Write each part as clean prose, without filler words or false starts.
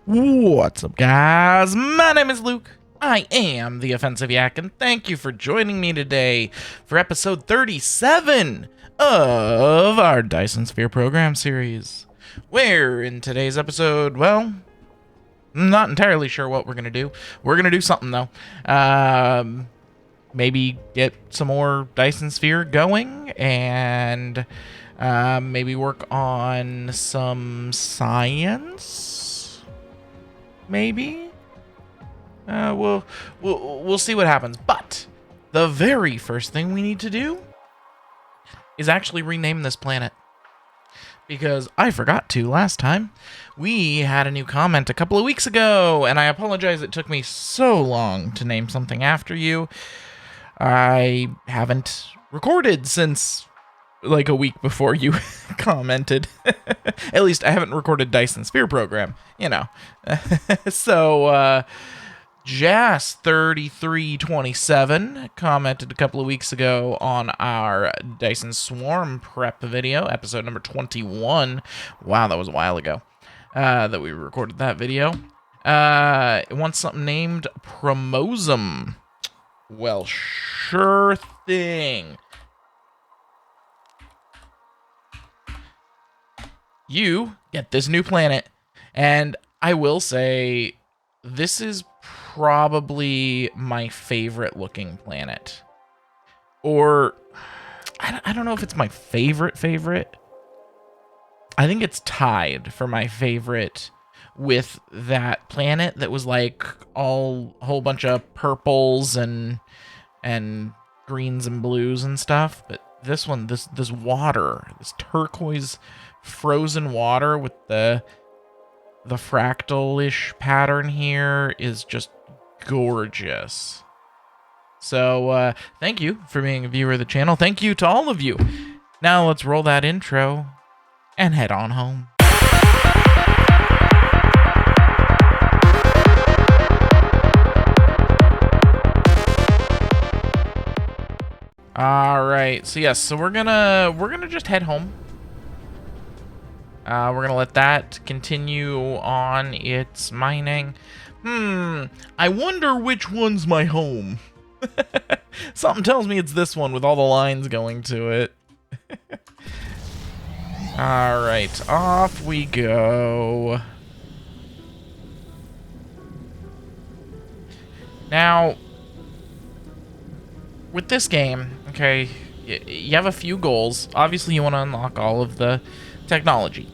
What's up, guys? My name is Luke. I am the Offensive Yak, and thank you for joining me today for episode 37 of our Dyson Sphere Program series. Where in today's episode, well, I'm not entirely sure what we're going to do. We're going to do something, though. Maybe get some more Dyson Sphere going, and maybe work on some science. Maybe we'll see what happens. But the very first thing we need to do is actually rename this planet, because I forgot to last time. We had a new comment a couple of weeks ago, and I apologize it took me so long to name something after you. I haven't recorded since like a week before you commented. At least I haven't recorded Dyson Sphere Program, you know. So Jas3327 commented a couple of weeks ago on our Dyson Swarm prep video, episode number 21. Wow, that was a while ago that we recorded that video. It wants something named Promosum. Well, sure thing. You get this new planet, and I will say this is probably my favorite looking planet. Or I don't know if it's my favorite. I think it's tied for my favorite with that planet that was like a whole bunch of purples and greens and blues and stuff. But this one, this water, this turquoise frozen water with the fractal-ish pattern here is just gorgeous. So thank you for being a viewer of the channel. Thank you to all of you. Now let's roll that intro and head on home. All right, so yes, so we're gonna just head home. We're gonna let that continue on its mining. I wonder which one's my home. Something tells me it's this one with all the lines going to it. All right, off we go. Now, with this game, okay, you have a few goals. Obviously, you want to unlock all of the technology.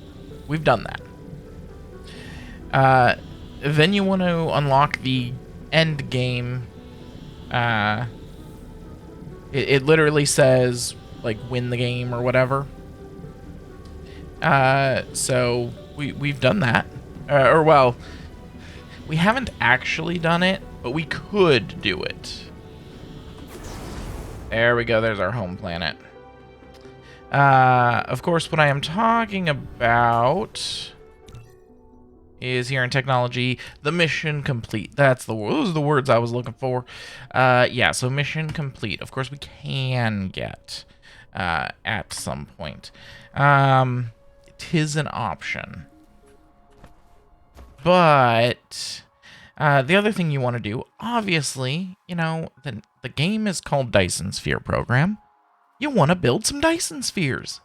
We've done that. Then you want to unlock the end game. It literally says like win the game or whatever. So we've done that. Or well, we haven't actually done it, but we could do it. There we go. There's our home planet. Of course, what I am talking about is here in technology, the mission complete. Those are the words I was looking for. Yeah, so mission complete. Of course, we can get at some point. It is an option. But the other thing you want to do, obviously, you know, the game is called Dyson Sphere Program. You want to build some Dyson spheres.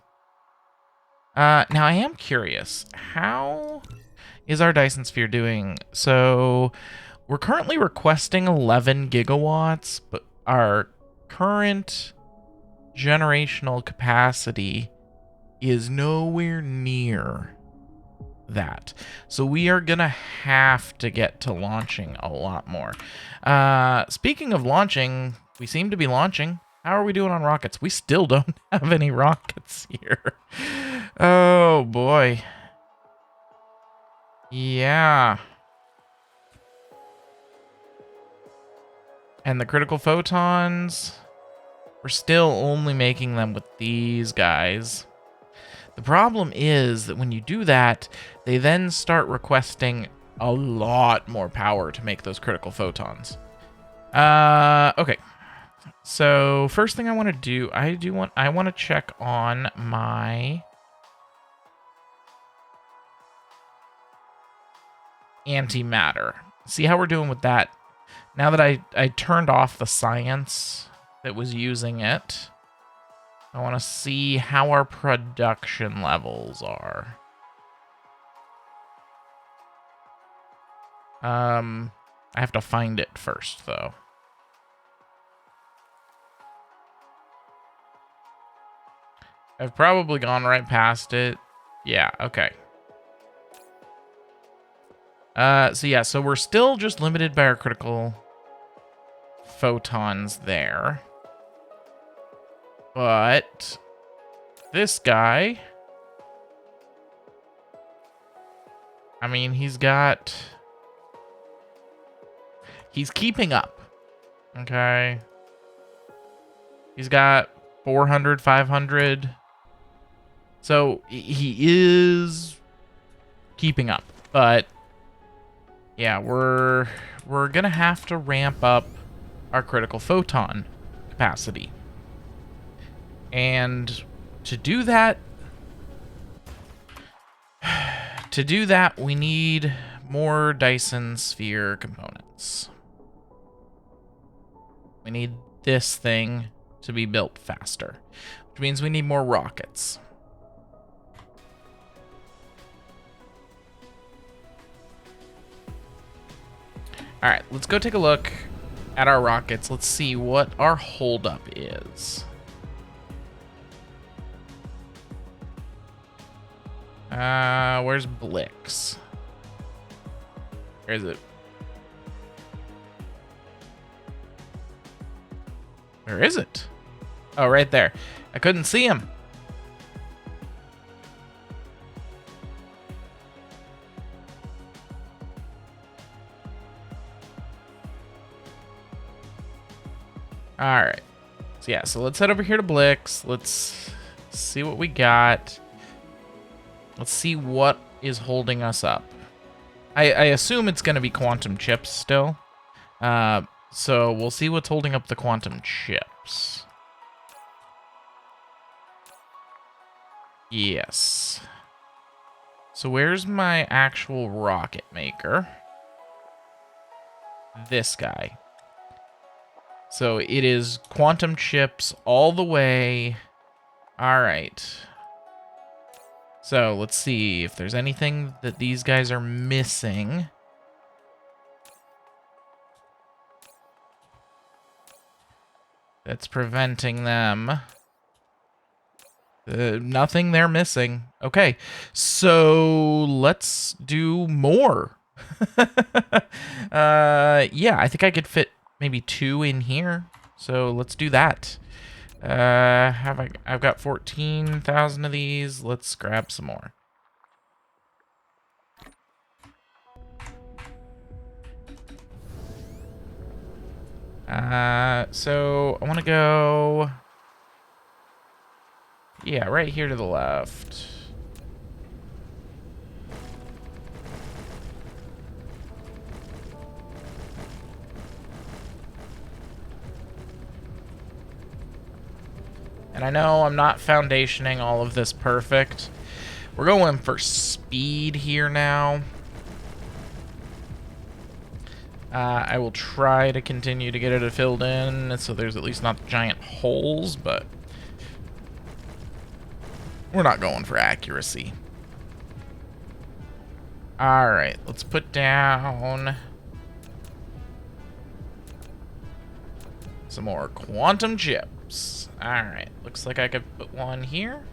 Now, I am curious, how is our Dyson Sphere doing? So, we're currently requesting 11 gigawatts, but our current generational capacity is nowhere near that. So, we are going to have to get to launching a lot more. Speaking of launching, we seem to be launching. How are we doing on rockets? We still don't have any rockets here. Oh, boy. Yeah. And the critical photons, we're still only making them with these guys. The problem is that when you do that, they then start requesting a lot more power to make those critical photons. Okay. So first thing I want to do, I want to check on my antimatter. See how we're doing with that. Now that I turned off the science that was using it, I want to see how our production levels are. I have to find it first, though. I've probably gone right past it. Yeah, okay. So we're still just limited by our critical photons there. But this guy, I mean, he's keeping up. Okay. He's got 400, 500. So he is keeping up, but yeah, we're gonna have to ramp up our critical photon capacity. And to do that, we need more Dyson Sphere components. We need this thing to be built faster, which means we need more rockets. All right, let's go take a look at our rockets. Let's see what our holdup is. Where's Blix? Where is it? Where is it? Oh, right there. I couldn't see him. All right. So yeah, so let's head over here to Blix. Let's see what we got. Let's see what is holding us up. I assume it's going to be quantum chips still. So we'll see what's holding up the quantum chips. Yes. So where's my actual rocket maker? This guy. So it is quantum chips all the way. All right. So let's see if there's anything that these guys are missing. That's preventing them. Nothing they're missing. Okay, so let's do more. Yeah, I think I could fit maybe 2 in here. So let's do that. I've got 14,000 of these. Let's grab some more. So I want to go, yeah, right here to the left. And I know I'm not foundationing all of this perfect. We're going for speed here now. I will try to continue to get it filled in so there's at least not giant holes, but we're not going for accuracy. Alright, let's put down some more quantum chips. Alright, looks like I could put one here.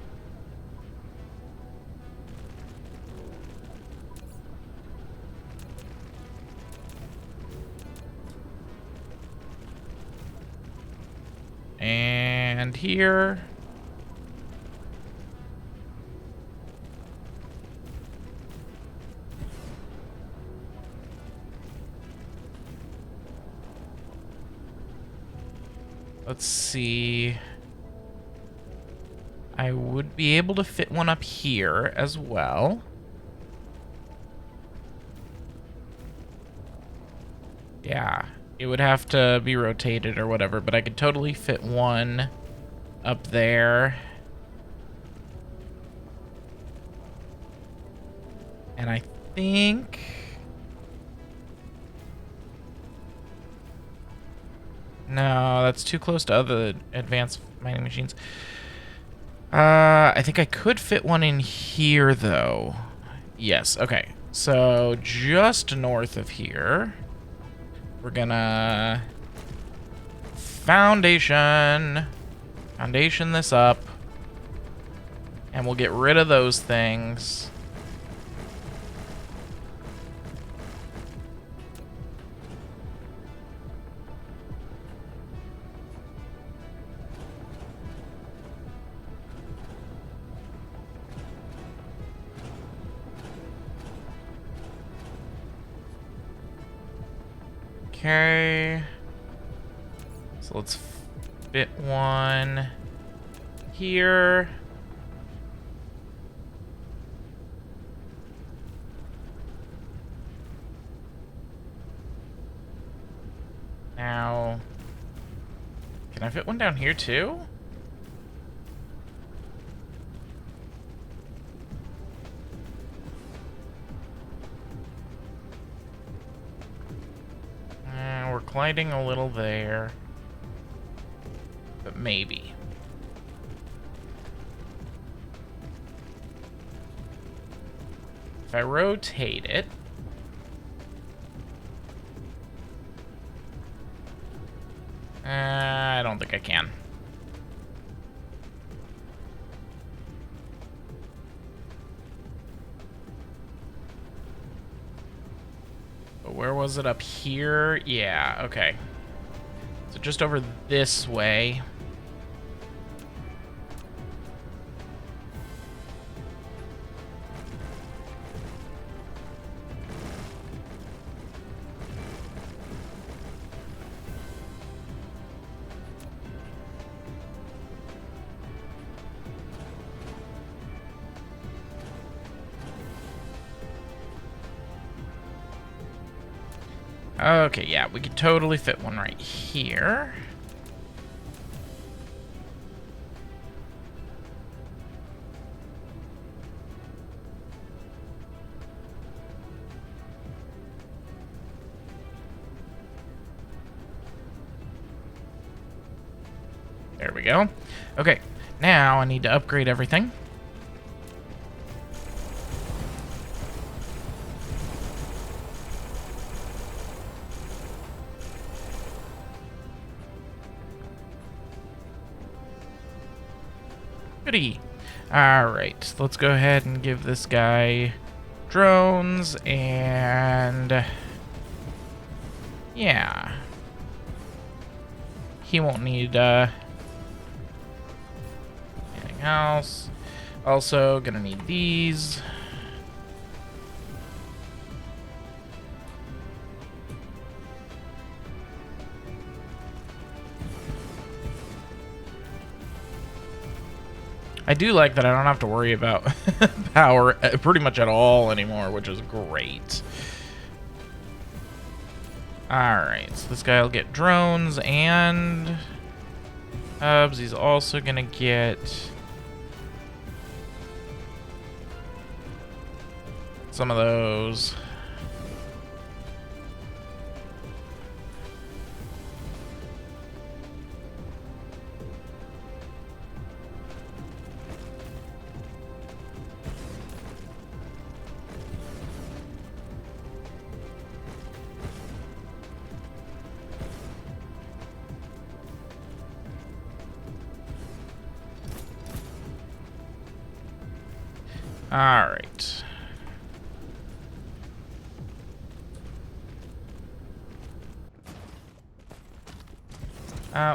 And here. Let's see. I would be able to fit one up here as well. Yeah, it would have to be rotated or whatever, but I could totally fit one up there. And I think No, that's too close to other advanced mining machines. I think I could fit one in here, though. Yes, okay. So, just north of here, we're gonna foundation this up, and we'll get rid of those things. Okay. So let's fit one here. Now, can I fit one down here too? We're colliding a little there. But maybe. If I rotate it... I don't think I can. But where was it? Up here? Yeah, okay. So just over this way. Okay, yeah, we could totally fit one right here. There we go. Okay, now I need to upgrade everything. Goody. Alright, let's go ahead and give this guy drones and... yeah. He won't need anything else. Also, gonna need these. I do like that I don't have to worry about power pretty much at all anymore, which is great. Alright, so this guy will get drones and hubs. He's also gonna get some of those. All right.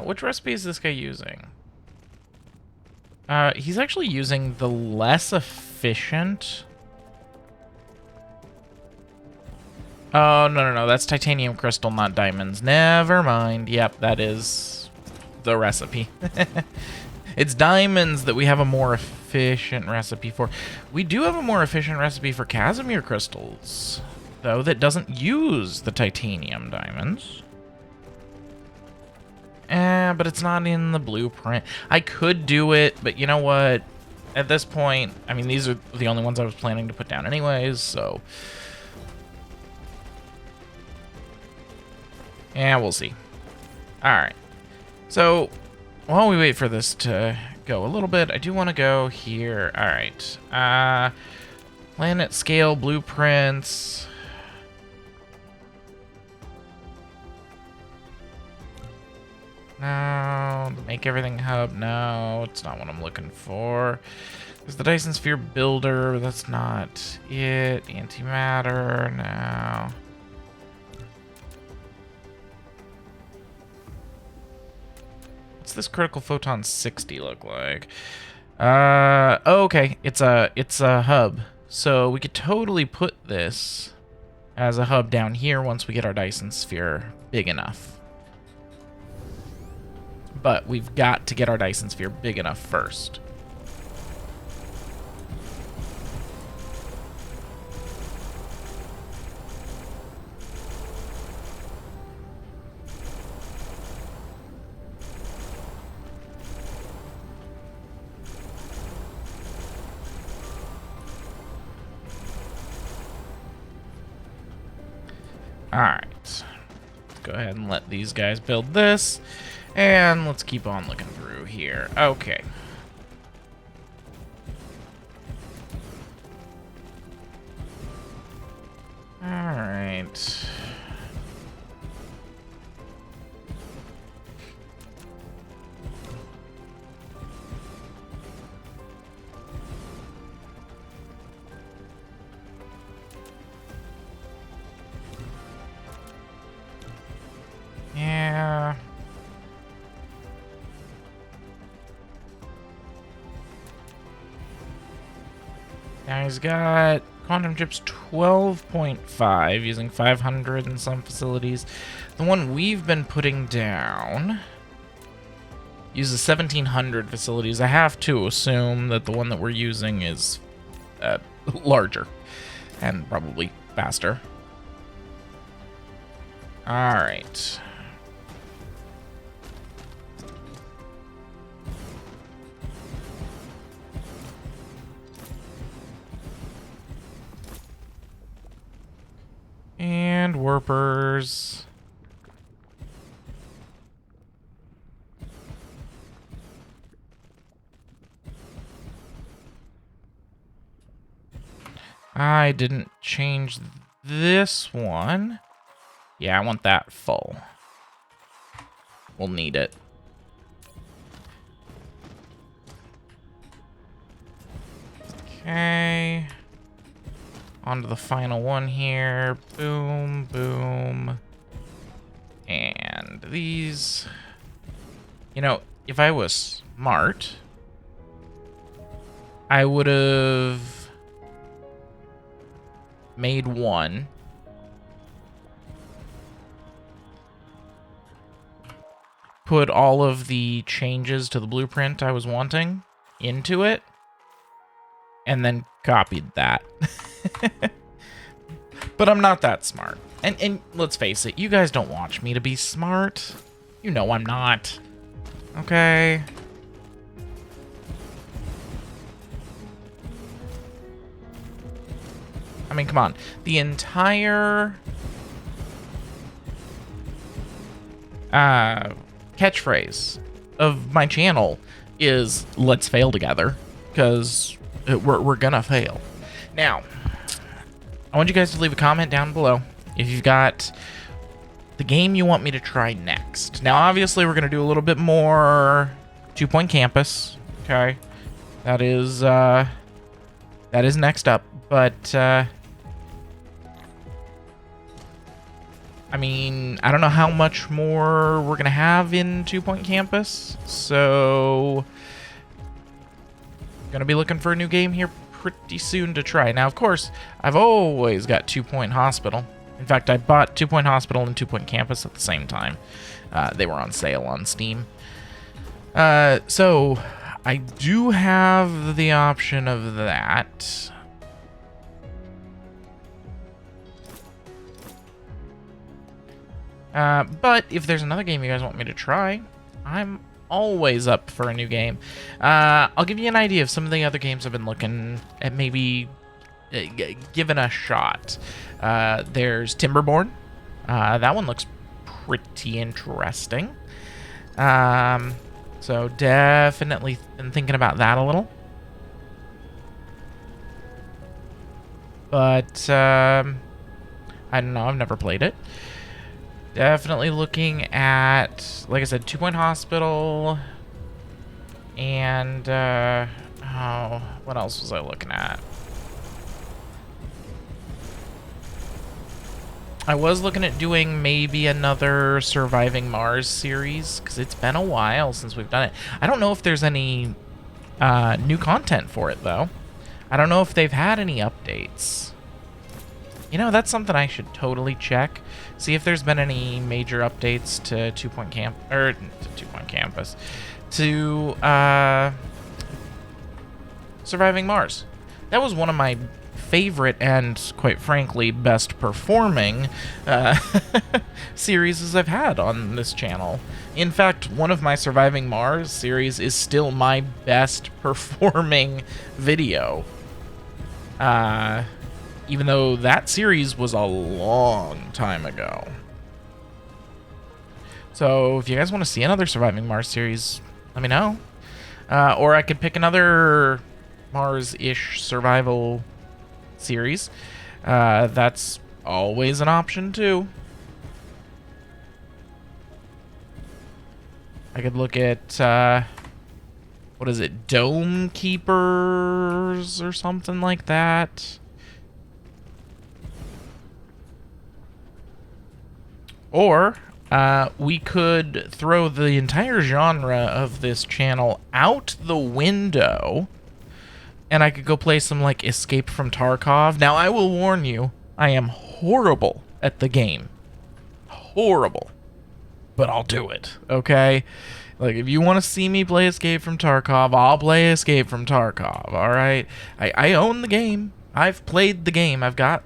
Which recipe is this guy using? He's actually using the less efficient. Oh, no. That's titanium crystal, not diamonds. Never mind. Yep, that is the recipe. It's diamonds that we have a more efficient recipe for. We do have a more efficient recipe for Casimir crystals, though, that doesn't use the titanium diamonds. But it's not in the blueprint. I could do it, but you know what? At this point, I mean, these are the only ones I was planning to put down anyways, so... yeah, we'll see. Alright, So, while we wait for this to go a little bit, I do want to go here. All right. Planet scale blueprints. No, make everything hub. No, it's not what I'm looking for. There's the Dyson Sphere Builder. That's not it. Antimatter. No. What's this critical photon 60 look like? Oh, okay. It's a hub. So we could totally put this as a hub down here once we get our Dyson Sphere big enough. But we've got to get our Dyson Sphere big enough first. Alright. Let's go ahead and let these guys build this. And let's keep on looking through here. Okay. Alright. Yeah. Now he's got quantum chips 12.5 using 500 in some facilities. The one we've been putting down uses 1700 facilities. I have to assume that the one that we're using is larger and probably faster. All right. And warpers. I didn't change this one. Yeah, I want that full. We'll need it. Okay. On to the final one here. Boom, boom. And these... You know, if I was smart, I would have made one. Put all of the changes to the blueprint I was wanting into it. And then copied that. But I'm not that smart. And let's face it, you guys don't watch me to be smart. You know I'm not. Okay. I mean, come on. The entire catchphrase of my channel is "Let's fail together," because we're gonna fail. Now, I want you guys to leave a comment down below if you've got the game you want me to try next. Now, obviously, we're gonna do a little bit more 2-point campus. Okay, that is next up. But I mean, I don't know how much more we're gonna have in 2-point campus, so gonna be looking for a new game here pretty soon to try. Now, of course, I've always got 2-point hospital. In fact, I bought 2-point hospital and 2-point campus at the same time. They were on sale on Steam. So I do have the option of that. But if there's another game you guys want me to try, I'm always up for a new game. I'll give you an idea of some of the other games I've been looking at, maybe giving a shot. There's Timberborn. That one looks pretty interesting. So definitely been thinking about that a little. But, I don't know. I've never played it. Definitely looking at, like I said, 2 Point Hospital. And, oh, what else was I looking at? I was looking at doing maybe another Surviving Mars series, because it's been a while since we've done it. I don't know if there's any new content for it, though. I don't know if they've had any updates. You know, that's something I should totally check. See if there's been any major updates to 2 Point Camp, or to 2 Point Campus, to Surviving Mars. That was one of my favorite and, quite frankly, best performing series I've had on this channel. In fact, one of my Surviving Mars series is still my best performing video. Even though that series was a long time ago. So if you guys want to see another Surviving Mars series, let me know. Or I could pick another Mars-ish survival series. That's always an option too. I could look at, what is it, Dome Keepers or something like that. Or we could throw the entire genre of this channel out the window, and I could go play some, like, Escape from Tarkov. Now, I will warn you, I am horrible at the game. Horrible. But I'll do it, okay? Like, if you want to see me play Escape from Tarkov, I'll play Escape from Tarkov, alright? I own the game. I've played the game. I've got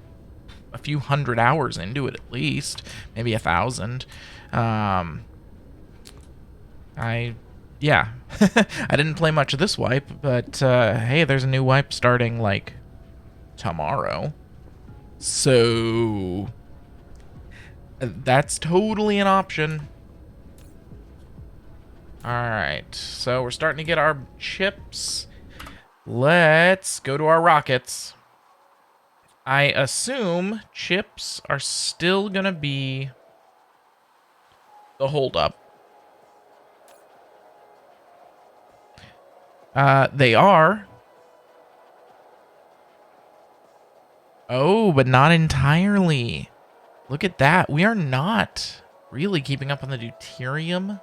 a few hundred hours into it at least, maybe 1,000. Yeah, I didn't play much of this wipe, but hey, there's a new wipe starting like tomorrow, so that's totally an option. All right, so we're starting to get our chips. Let's go to our rockets. I assume chips are still gonna be the holdup. They are. Oh, but not entirely. Look at that. We are not really keeping up on the deuterium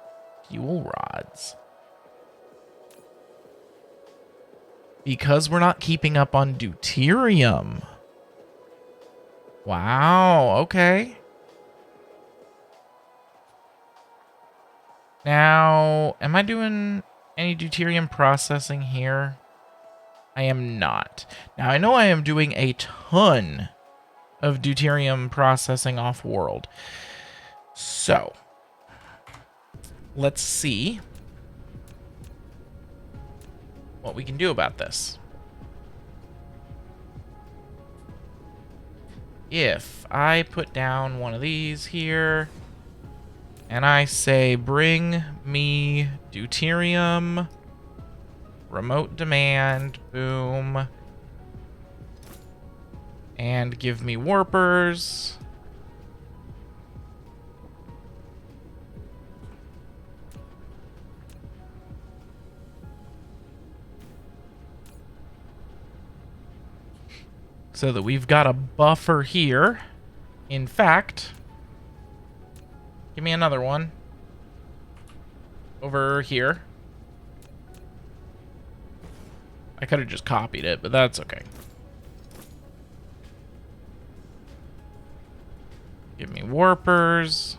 fuel rods. Because we're not keeping up on deuterium. Wow, okay. Now, am I doing any deuterium processing here? I am not. Now, I know I am doing a ton of deuterium processing off-world. So, let's see what we can do about this. If I put down one of these here, and I say, bring me deuterium, remote demand, boom, and give me warpers. So that we've got a buffer here. In fact, give me another one over here. I could have just copied it, but that's okay. Give me warpers.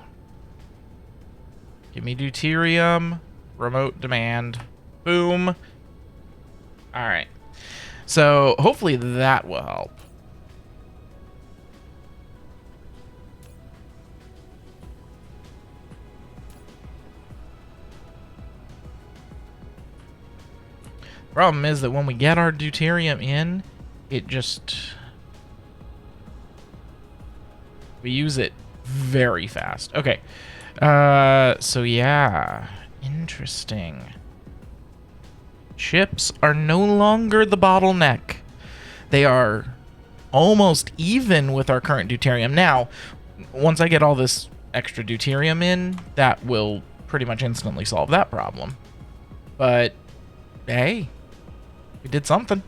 Give me deuterium. Remote demand. Boom. Alright. So hopefully that will help. Problem is that when we get our deuterium in, it just... we use it very fast. Okay. So yeah. Interesting. Chips are no longer the bottleneck. They are almost even with our current deuterium. Now, once I get all this extra deuterium in, that will pretty much instantly solve that problem. But, hey, we did something.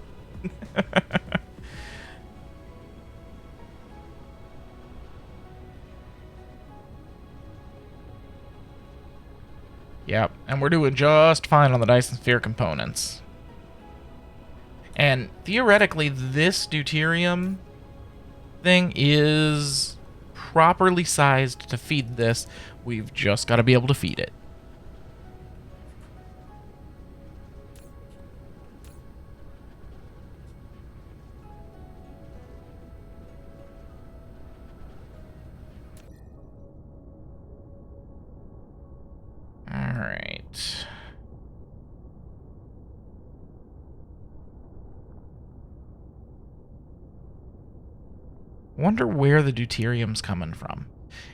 Yep, and we're doing just fine on the Dyson Sphere components. And theoretically, this deuterium thing is properly sized to feed this. We've just got to be able to feed it. Alright. Wonder where the deuterium's coming from.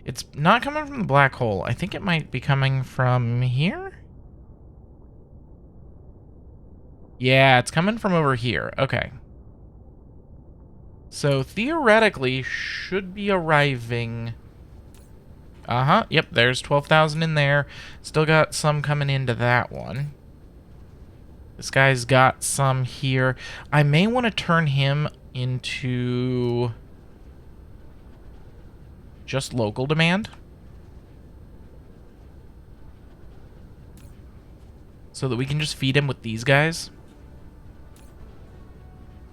It's not coming from the black hole. I think it might be coming from here? Yeah, it's coming from over here. Okay. So theoretically, should be arriving... Uh-huh. Yep, there's 12,000 in there. Still got some coming into that one. This guy's got some here. I may want to turn him into just local demand, so that we can just feed him with these guys.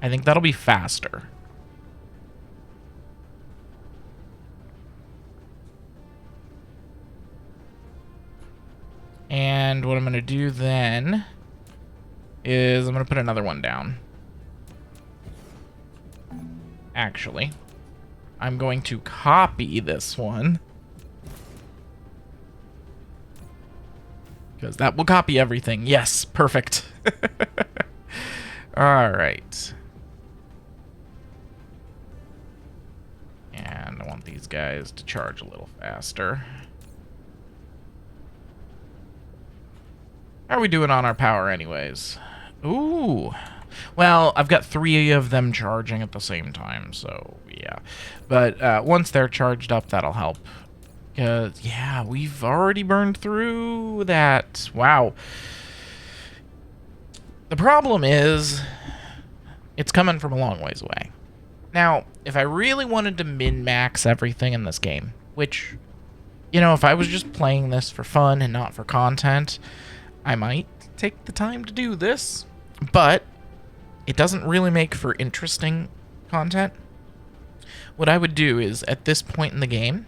I think that'll be faster. And what I'm going to do then is I'm going to put another one down. Actually, I'm going to copy this one, because that will copy everything. Yes, perfect. All right. And I want these guys to charge a little faster. How are we doing on our power anyways? Ooh. Well, I've got 3 of them charging at the same time, so yeah. But once they're charged up, that'll help. Because, yeah, we've already burned through that. Wow. The problem is, it's coming from a long ways away. Now, if I really wanted to min-max everything in this game, which, you know, if I was just playing this for fun and not for content, I might take the time to do this. But it doesn't really make for interesting content. What I would do is, at this point in the game,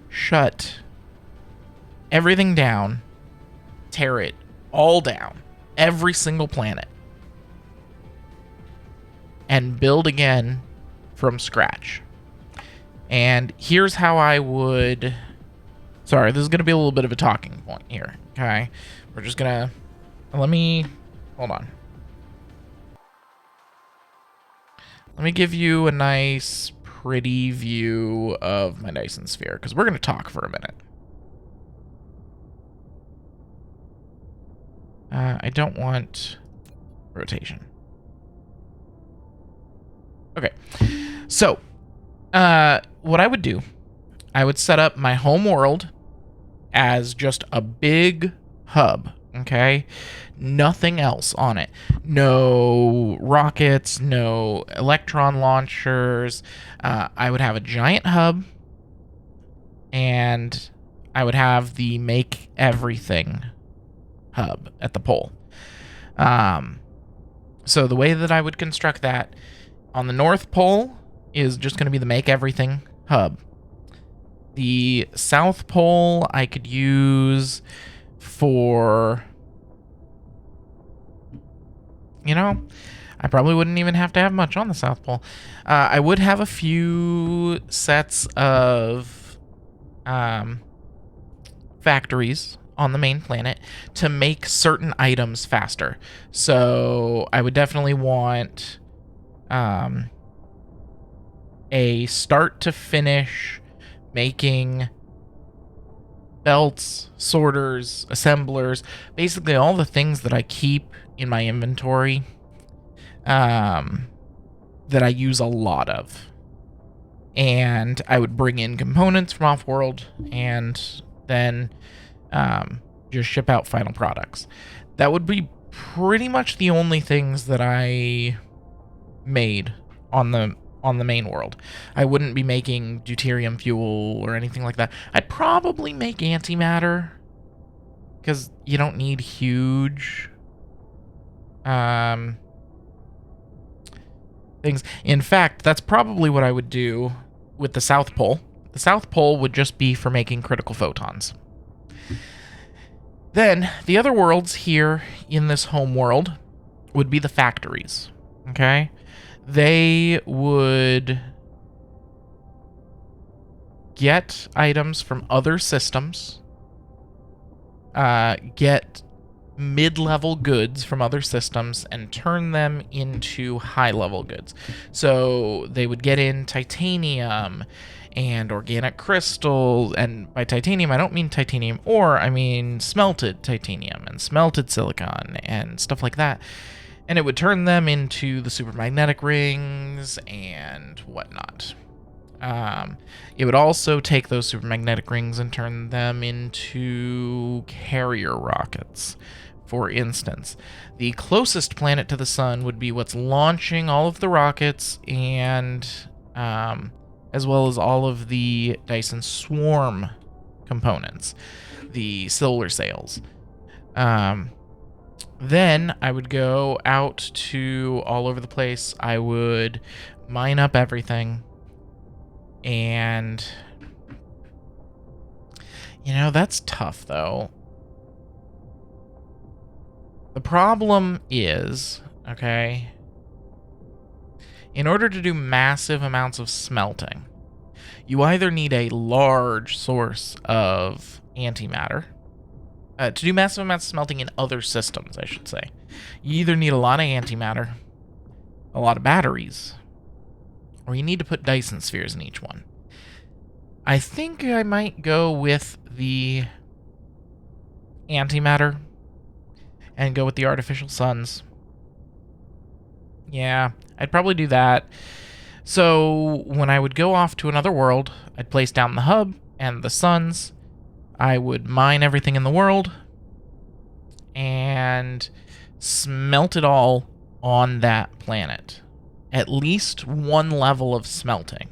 shut everything down, tear it all down, every single planet, and build again from scratch. And here's how I would... Sorry, this is going to be a little bit of a talking point here, okay? We're just going to... Let me... Hold on. Let me give you a nice, pretty view of my Dyson Sphere, because we're going to talk for a minute. I don't want rotation. Okay. So, what I would do, I would set up my home world as just a big hub, okay? Nothing else on it. No rockets, no electron launchers. I would have a giant hub, and I would have the make everything hub at the pole. So the way that I would construct that, on the North Pole is just going to be the make everything hub. The South Pole I could use for... You know, I probably wouldn't even have to have much on the South Pole. I would have a few sets of factories on the main planet to make certain items faster. So I would definitely want a start to finish making belts, sorters, assemblers, basically all the things that I keep in my inventory that I use a lot of. And I would bring in components from off-world and then just ship out final products. That would be pretty much the only things that I made on the main world. I wouldn't be making deuterium fuel or anything like that. I'd probably make antimatter because you don't need huge things. In fact, that's probably what I would do with the South Pole. The South Pole would just be for making critical photons. Then, the other worlds here in this home world would be the factories, okay? They would get items from other systems, get mid-level goods from other systems, and turn them into high-level goods. So they would get in titanium and organic crystals, and by titanium I don't mean titanium ore, I mean smelted titanium and smelted silicon and stuff like that. And it would turn them into the supermagnetic rings and whatnot. It would also take those supermagnetic rings and turn them into carrier rockets. For instance, the closest planet to the sun would be what's launching all of the rockets, and as well as all of the Dyson Swarm components, the solar sails. Then I would go out to all over the place. I would mine up everything. And, you know, that's tough, though. The problem is, okay, in order to do massive amounts of smelting, you either need a large source of antimatter. To do massive amounts of smelting in other systems, I should say. You either need a lot of antimatter, a lot of batteries, or you need to put Dyson spheres in each one. I think I might go with the antimatter and go with the artificial suns. Yeah, I'd probably do that. So when I would go off to another world, I'd place down the hub and the suns. I would mine everything in the world and smelt it all on that planet. At least one level of smelting.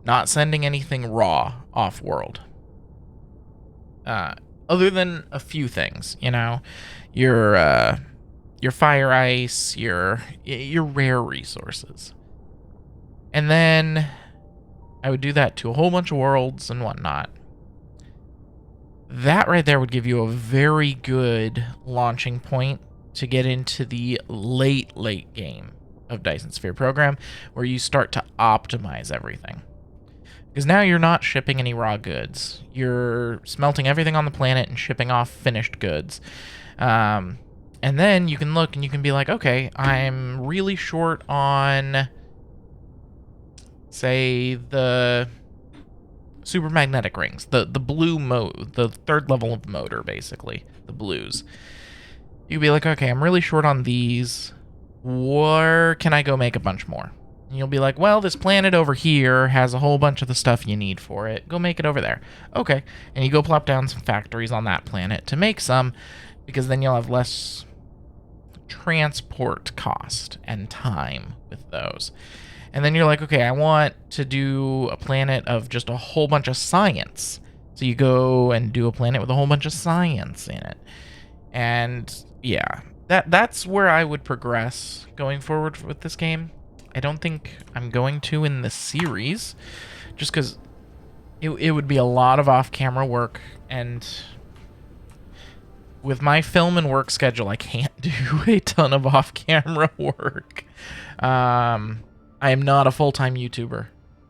Not sending anything raw off-world. Other than a few things, you know, your fire ice, your rare resources. And then I would do that to a whole bunch of worlds and whatnot. That right there would give you a very good launching point to get into the late game of Dyson Sphere Program, where you start to optimize everything. Because now you're not shipping any raw goods. You're smelting everything on the planet and shipping off finished goods. And then you can look and you can be like, okay, I'm really short on, say, the supermagnetic rings, the blue the third level of motor, basically, the blues. You'd be like, okay, I'm really short on these. Where can I go make a bunch more? And you'll be like, well, this planet over here has a whole bunch of the stuff you need for it. Go make it over there. Okay. And you go plop down some factories on that planet to make some, because then you'll have less transport cost and time with those. And then you're like, okay, I want to do a planet of just a whole bunch of science. So you go and do a planet with a whole bunch of science in it. And yeah, that's where I would progress going forward with this game. I don't think I'm going to in the series, just because it would be a lot of off-camera work, and with my film and work schedule, I can't do a ton of off-camera work. I am not a full-time YouTuber.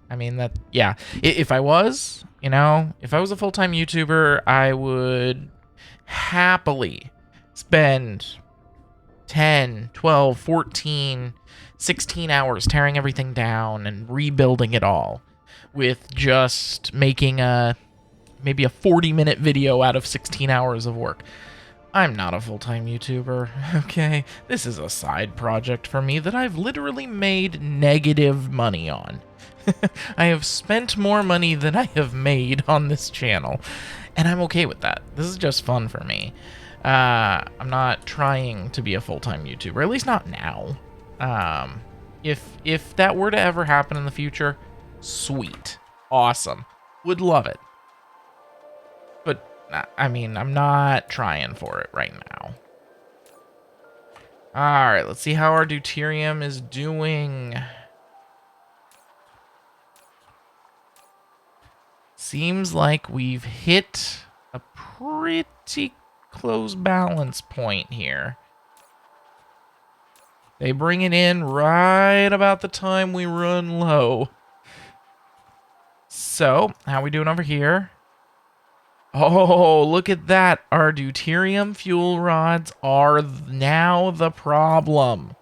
I mean, that, yeah. If I was, you know, if I was a full-time YouTuber, I would happily spend 10, 12, 14, 16 hours tearing everything down and rebuilding it all with just making a maybe a 40-minute video out of 16 hours of work. I'm not a full-time YouTuber, okay? This is a side project for me that I've literally made negative money on. I have spent more money than I have made on this channel, and I'm okay with that. This is just fun for me. I'm not trying to be a full-time YouTuber, at least not now. If that were to ever happen in the future, sweet. Awesome. Would love it. But, I mean, I'm not trying for it right now. Alright, let's see how our deuterium is doing. Seems like we've hit a pretty close balance point here. They bring it in right about the time we run low. So, how we doing over here? Oh, look at that. Our deuterium fuel rods are now the problem.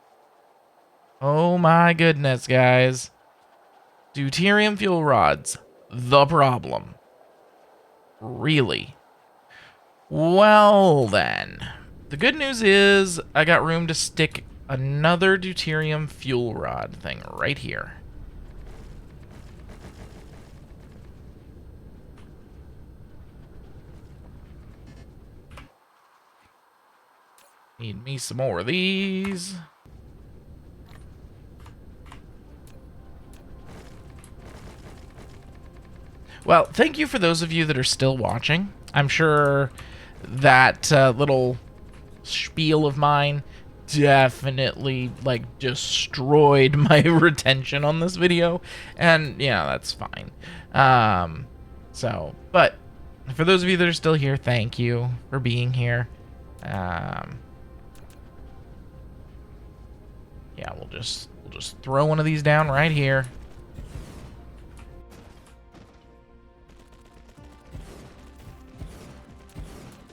Oh my goodness, guys. Deuterium fuel rods, the problem. Really? Well then. The good news is I got room to stick another deuterium fuel rod thing right here. Need me some more of these. Well, thank you for those of you that are still watching. I'm sure that little spiel of mine definitely, like, destroyed my retention on this video. And, yeah, that's fine. But for those of you that are still here, thank you for being here. Yeah, we'll just throw one of these down right here.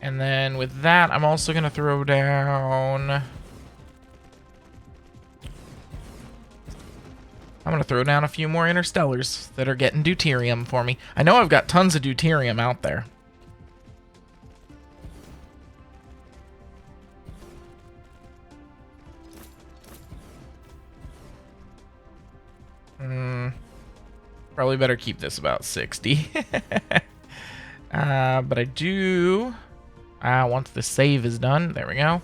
And then with that, I'm also going to throw down... I'm going to throw down a few more interstellars that are getting deuterium for me. I know I've got tons of deuterium out there. Probably better keep this about 60. But I do... once the save is done, there we go.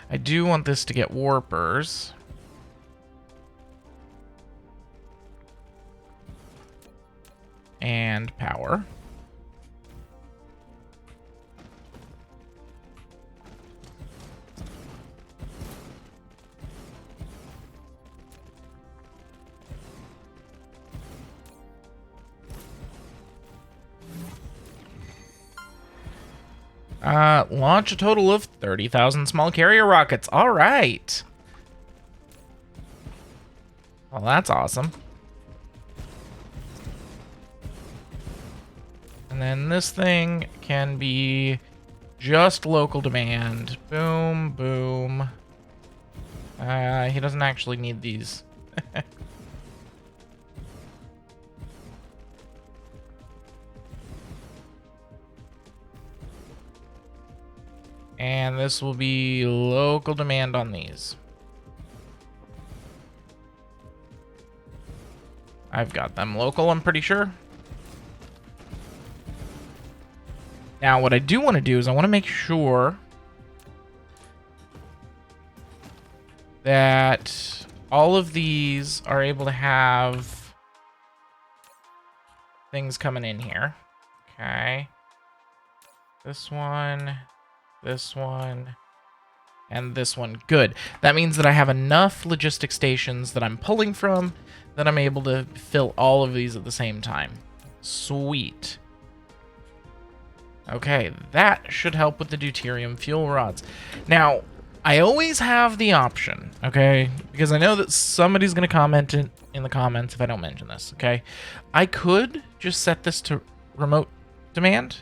I do want this to get warpers. And power. Launch a total of 30,000 small carrier rockets. All right. Well, that's awesome. And then this thing can be just local demand. Boom, boom. He doesn't actually need these. And this will be local demand on these. I've got them local, I'm pretty sure. Now, what I do want to do is I want to make sure that all of these are able to have things coming in here. Okay. This one, and this one. Good. That means that I have enough logistic stations that I'm pulling from that I'm able to fill all of these at the same time. Sweet. Okay, that should help with the deuterium fuel rods. Now, I always have the option, okay? Because I know that somebody's going to comment in the comments if I don't mention this, okay? I could just set this to remote demand,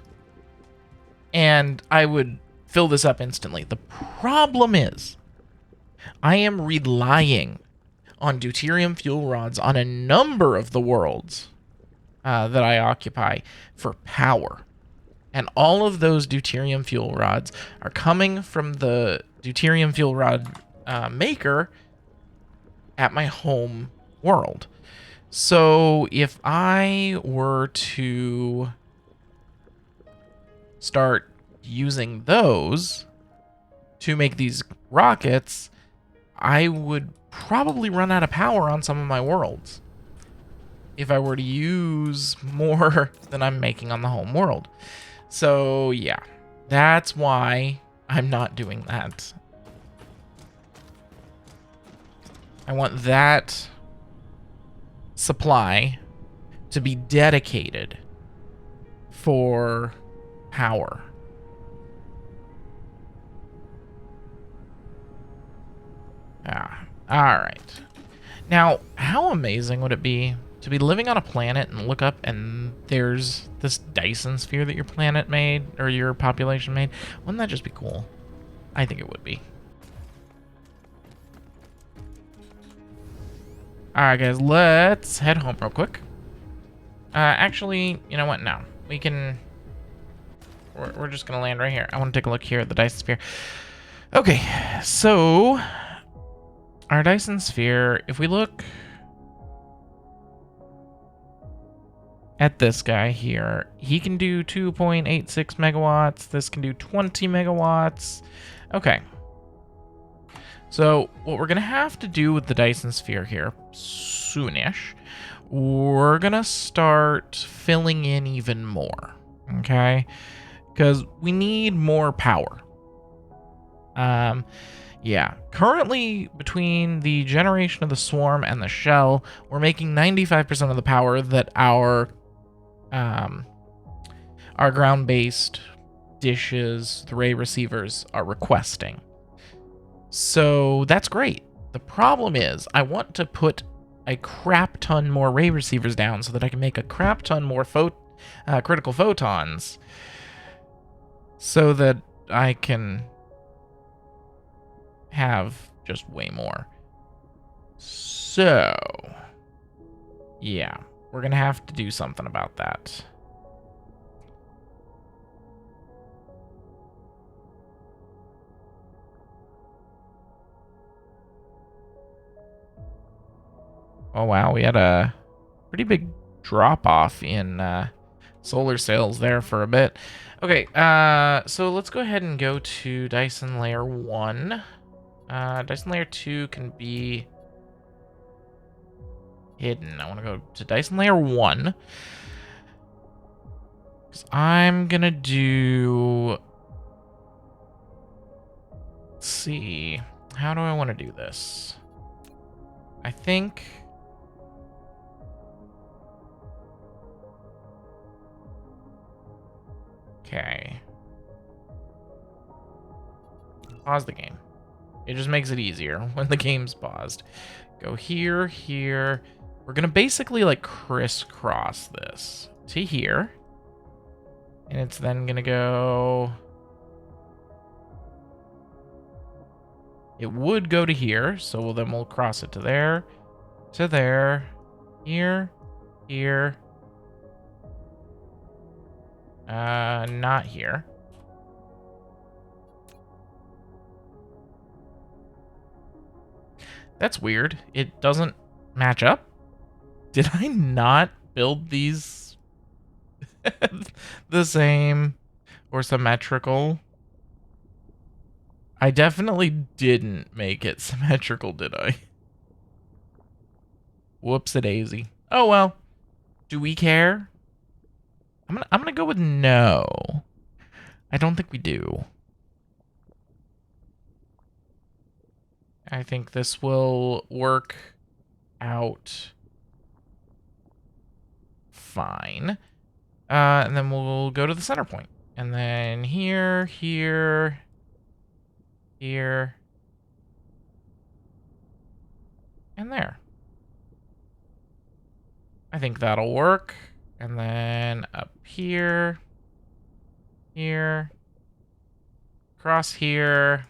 and I would fill this up instantly. The problem is, I am relying on deuterium fuel rods on a number of the worlds that I occupy for power. And all of those deuterium fuel rods are coming from the deuterium fuel rod maker at my home world. So if I were to start using those to make these rockets, I would probably run out of power on some of my worlds if I were to use more than I'm making on the home world. So yeah, that's why I'm not doing that. I want that supply to be dedicated for power. All right. Now, how amazing would it be to be living on a planet and look up and there's this Dyson sphere that your planet made or your population made? Wouldn't that just be cool? I think it would be. All right, guys, let's head home real quick. Actually, you know what? No, we can. We're just gonna land right here. I want to take a look here at the Dyson sphere. Okay, so our Dyson sphere, if we look at this guy here, he can do 2.86 megawatts. This can do 20 megawatts. Okay. So what we're going to have to do with the Dyson sphere here soonish, we're going to start filling in even more. Okay. Because we need more power. Yeah, currently between the generation of the swarm and the shell, we're making 95% of the power that our ground-based dishes, the ray receivers, are requesting. So that's great. The problem is I want to put a crap ton more ray receivers down so that I can make a crap ton more critical photons so that I can have just way more. So, yeah, we're going to have to do something about that. Oh, wow, we had a pretty big drop-off in solar sales there for a bit. Okay, so let's go ahead and go to Dyson Layer 1. Dyson Layer 2 can be hidden. I want to go to Dyson Layer 1. Because I'm going to do... Let's see. How do I want to do this? I think... Okay. Pause the game. It just makes it easier when the game's paused. Go here, here. We're going to basically like crisscross this to here. And it's then going to go... It would go to here, so then we'll cross it to there, here, here. Not here. That's weird. It doesn't match up. Did I not build these the same or symmetrical? I definitely didn't make it symmetrical, did I? Whoops-a-daisy. Oh well. Do we care? I'm gonna go with no. I don't think we do. I think this will work out fine. And then we'll go to the center point. And then here, here, here, and there. I think that'll work. And then up here, here, across here.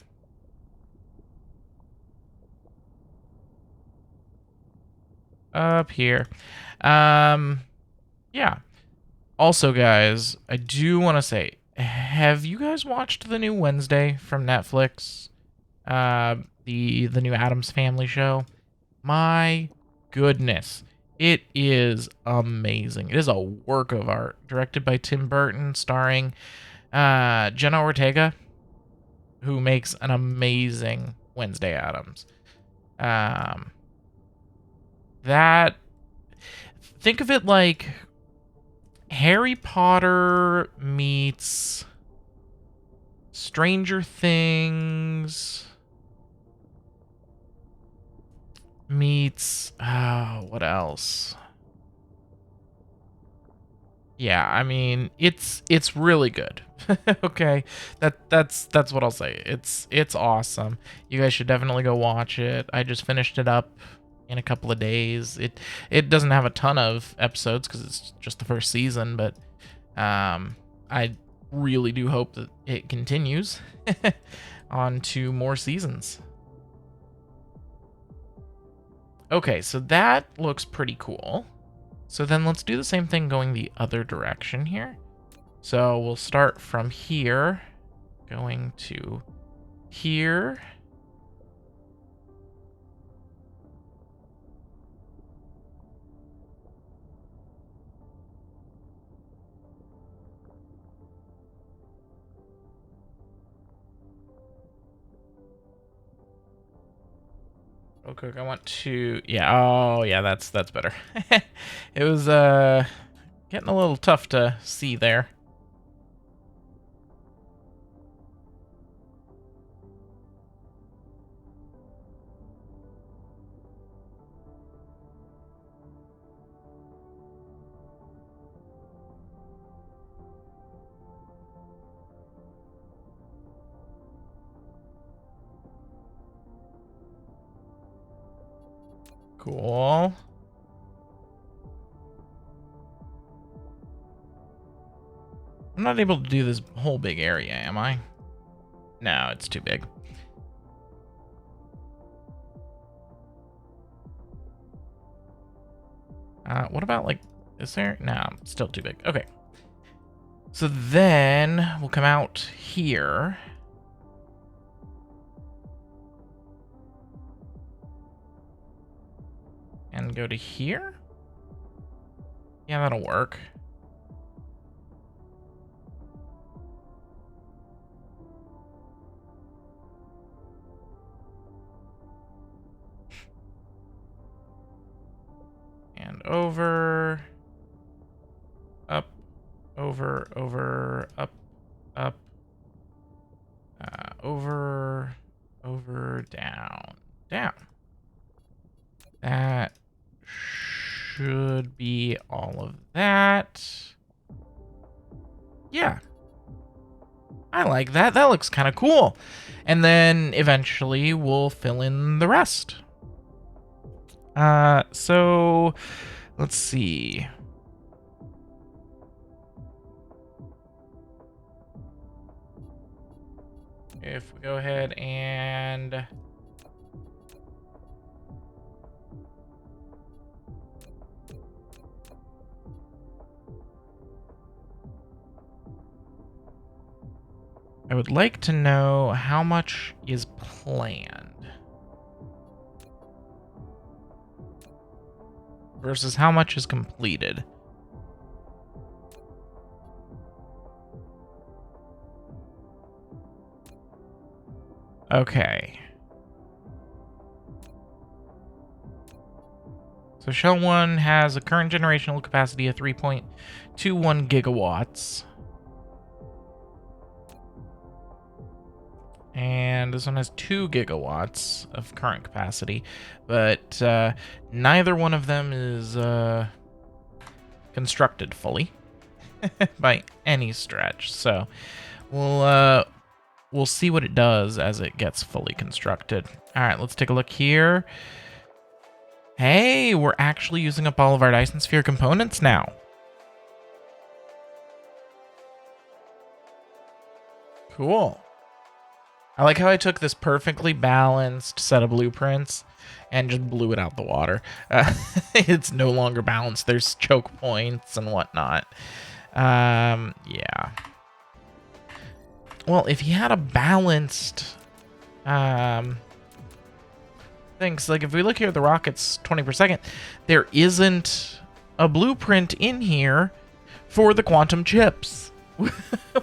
Up here. Yeah. Also, guys, I do want to say, have you guys watched the new Wednesday from Netflix? The new Addams Family show? My goodness. It is amazing. It is a work of art. Directed by Tim Burton, starring Jenna Ortega, who makes an amazing Wednesday Addams. That, think of it like Harry Potter meets Stranger Things meets what else? Yeah, I mean, it's really good. Okay. That's what I'll say. It's awesome. You guys should definitely go watch it. I just finished it up in a couple of days. It doesn't have a ton of episodes cuz it's just the first season, but I really do hope that it continues on to more seasons. Okay, so that looks pretty cool. So then let's do the same thing going the other direction here. So we'll start from here, going to here. Okay, I want to, yeah, oh yeah, that's better. It was getting a little tough to see there. Cool. I'm not able to do this whole big area, am I? No, it's too big. What about, like, is there? No, still too big. Okay. So then we'll come out here. And go to here? Yeah, that'll work. And over, up, over, up, over, down, down. That should be all of that. Yeah. I like that. That looks kind of cool. And then eventually we'll fill in the rest. So let's see. If we go ahead and I would like to know how much is planned versus how much is completed. Okay. So Shell 1 has a current generational capacity of 3.21 gigawatts. And this one has 2 gigawatts of current capacity, but neither one of them is constructed fully by any stretch. So we'll see what it does as it gets fully constructed. All right, let's take a look here. Hey, we're actually using up all of our Dyson Sphere components now. Cool. I like how I took this perfectly balanced set of blueprints and just blew it out the water. It's no longer balanced. There's choke points and whatnot. Yeah. Well, if he had a balanced things, like if we look here at the rockets 20 per second, there isn't a blueprint in here for the quantum chips,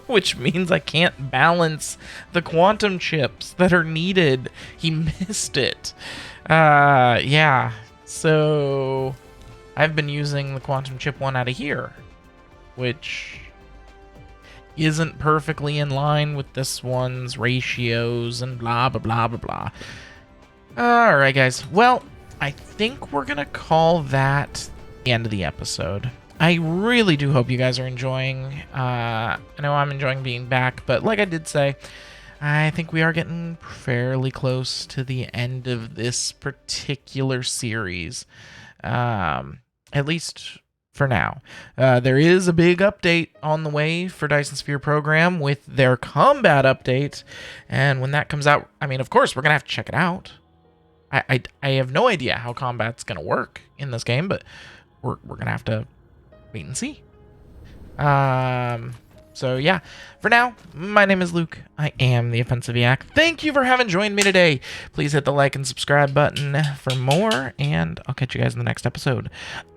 which means I can't balance the quantum chips that are needed. He missed it. Yeah. So I've been using the quantum chip one out of here, which isn't perfectly in line with this one's ratios and blah, blah, blah, blah, blah. All right, guys. Well, I think we're going to call that the end of the episode. I really do hope you guys are enjoying. I know I'm enjoying being back, but like I did say, I think we are getting fairly close to the end of this particular series. At least for now. There is a big update on the way for Dyson Sphere Program with their combat update. And when that comes out, I mean, of course, we're going to have to check it out. I have no idea how combat's going to work in this game, but we're going to have to wait and see. So yeah, for now, my name is Luke. I am the Offensive Yak. Thank you for having joined me today. Please hit the like and subscribe button for more, and I'll catch you guys in the next episode.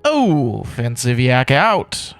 Offensive Yak out.